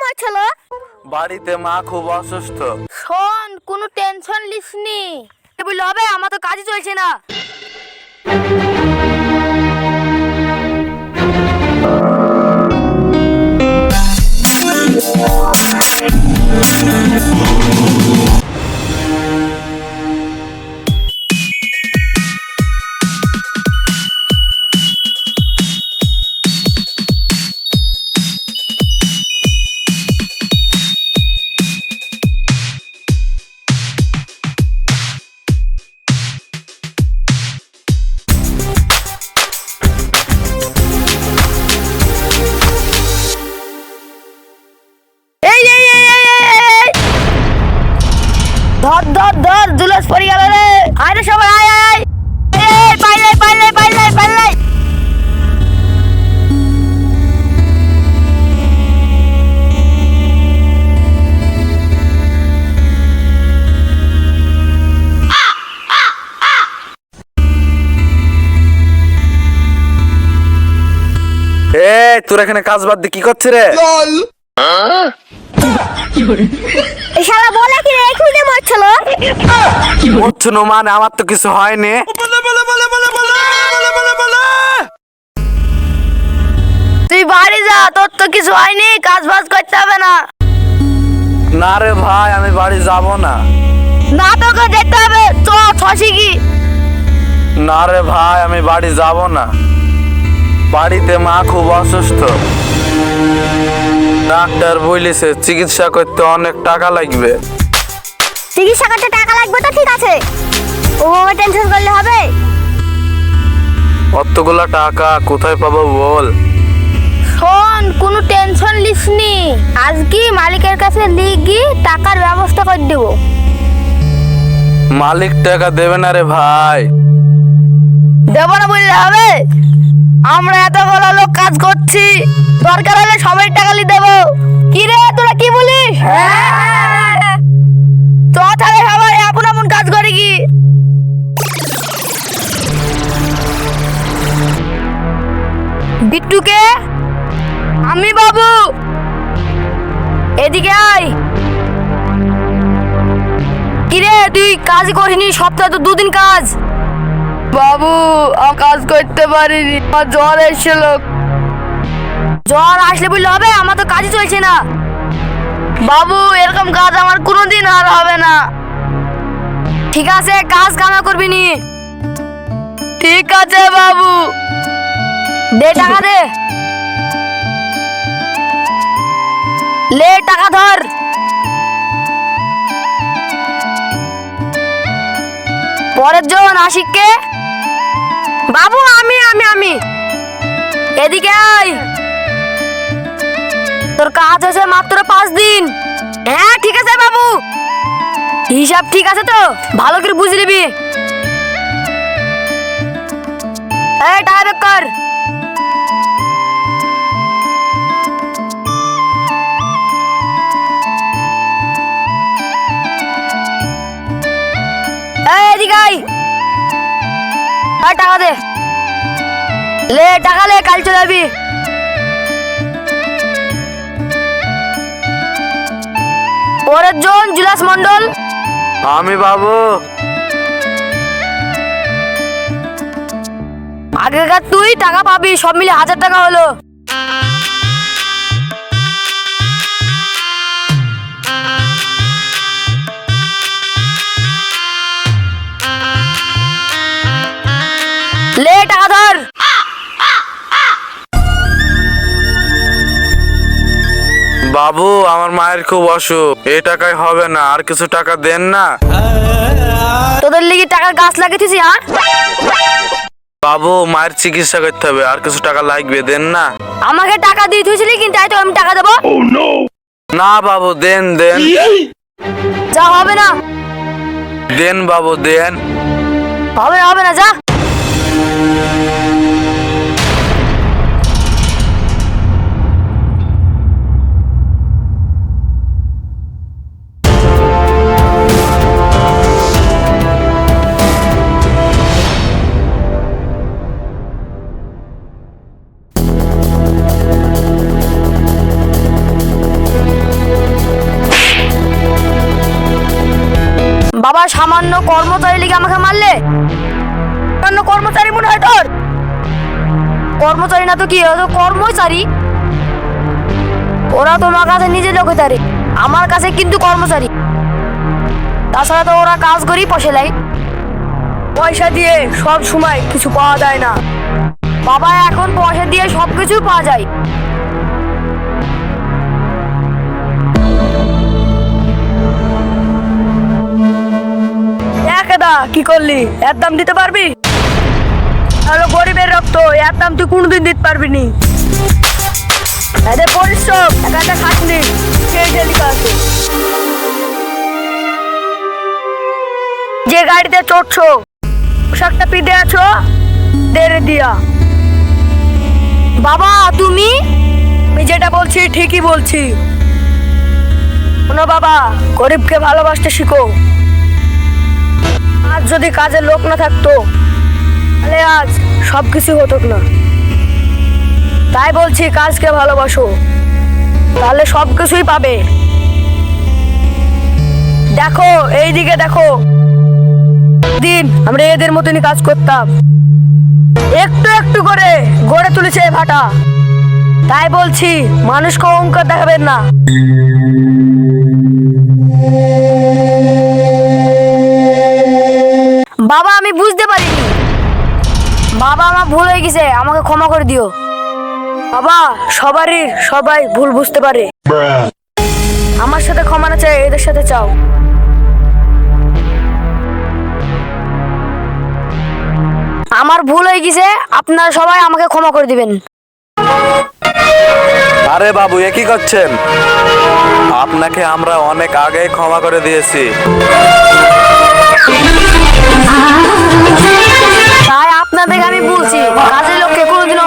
হয়েছিল? বাড়িতে মা খুব অসুস্থ। শোন, কোনো টেনশন লিসনি। বললে হবে, আমার তো কাজই চলছে না। ধর ধর ধর, জুলুস পড়ে গেল রে। আরে সবাই আয় আয়, এই পাইলাই পাইলাই পাইলাই পাইলাই। তোর এখানে কাজ বাদ দিয়ে কি করছিস রে? শালা বলে কি রে, এখুনি মরছিল। মরছুনো মানে আমার তো কিছু হয়নি। তুই বাড়ি যা, তোর তো কিছু হয়নি, কাজ বাজ করতে হবে না। না রে ভাই, আমি বাড়ি যাব না। না, তোকে যেতে হবে। ছসি কি? না রে ভাই, আমি বাড়ি যাব না। বাড়িতে মা খুব অসুস্থ। ডাক্তার বলেছে চিকিৎসা করতে অনেক টাকা লাগবে। চিকিৎসা করতে টাকা লাগবে তো ঠিক আছে, ওভাবে টেনশন করলে হবে? অতগুলা টাকা কোথায় পাবো বল? শোন, কোনো টেনশন লিসনি। আজকে মালিকের কাছে লিখি টাকার ব্যবস্থা করে দেব। মালিক টাকা দেবে না রে ভাই। দেব না বললে হবে? আমরা এতগুলো লোক কাজ করছি, দরকার হলে সবাই টাকা নিয়ে দেবো। কি রে, তোরা কি বলিস? তো তাহলে সবাই আপন আপন কাজ করে কি। বিট্টুকে, আমি বাবু, এদিকে আয়। কিরে, তুই কাজ করিনি? সপ্তাহে তো 2 দিন কাজ। বাবু, আমি কাজ করতে পারিনি, আমার জ্বর এসেছিল। জ্বর আসলে বললে হবে? আমার তো কাজই চলছে না। বাবু, এরকম কাজ আমার কোনোদিন আর হবে না। ঠিক আছে, কাজ কামা করবি নি। ঠিক আছে বাবু, দে টাকা দে। লে টাকা ধর। পরের জন আশিককে। বাবু, আমি আমি আমি এদিকে আয়। তোর কাজ হয়েছে মাত্র 5 দিন। হ্যাঁ ঠিক আছে বাবু, হিসাব ঠিক আছে তো? ভালো করে বুঝে নিবি। এই টাকা বের কর। এই এদিকে আয়। টাকা দে। লে টাকা লে, কাল চলে যাবি। পরের জন জুলাস মন্ডল। আমি বাবু। আগেকার তুই টাকা পাবি, সব মিলে 1000 টাকা হলো। লে টাকা ধর। বাবু, আমার মায়ের খুব অসুখ, এই টাকায় হবে না, আর কিছু টাকা দেন না। তোদের লিগে টাকার গাছ লাগিয়েছিস? হ্যাঁ বাবু, মায়ের চিকিৎসা করতে হবে, আর কিছু টাকা লাগবে, দেন না। আমাকে টাকা দিয়ে তুইছিলি, কিন্তু তাই তো আমি টাকা দেবো না বাবু, দেন দেন। যা, হবে না। দেন বাবু, দেন। হবে হবে না, যা। বাবা সামান্য কর্মচারী লিগে আমাকে মারলে? সামান্য কর্মচারী মনে হয় তোর? কর্মচারী না তো কি, ও তো কর্মচারী। ওরা তোমার কাছে নিজে লোকেদারে, আমার কাছে কিন্তু কর্মচারী। তাছাড়া তো ওরা কাজ করেই পয়সা লাই। পয়সা দিয়ে সব সময় কিছু পাওয়া যায় না বাবা, এখন পয়সা দিয়ে সব কিছু পাওয়া যায়। একেদা কি করলি? এর দাম দিতে পারবি? হ্যালো, গরিবের রক্ত, এর দাম তুই কোনোদিন দিতে পারবি নি। এদের পরিশ্রম একটা খাটনি সেই লেখা আছে। যে গাড়িতে চড়ছো পোশাকটা পিঁধে আছো দেরে দিয়া। বাবা তুমি, আমি যেটা বলছি ঠিকই বলছি। শোনো বাবা, গরিবকে ভালোবাসতে শিখো। আজ যদি কাজের লোক না থাকতো তাহলে আজ সবকিছু হতো না। তাই বলছি কাজকে ভালোবাসো, তাহলে সবকিছুই পাবে। দেখো এইদিকে দেখো, দিন আমরা এদের মতনই কাজ করতাম, একটু একটু করে গড়ে তুলেছে এই ভাটা। তাই বলছি মানুষকে অহংকার দেখাবেন না। বাবা আমি বুঝতে পারিনি, বাবা আমার ভুল হয়ে গেছে, আমাকে ক্ষমা করে দিও। বাবা সবাই ভুল বুঝতে পারে। আমার সাথে ক্ষমা না চাই, এদের সাথে চাও। আমার ভুল হয়ে গেছে, আপনারা সবাই আমাকে ক্ষমা করে দিবেন। আরে বাবু, এ কি করছেন? আপনাকে আমরা অনেক আগেই ক্ষমা করে দিয়েছি। তাই আপনাদেরকে আমি বলছি কাজের লোককে কোনোদিনও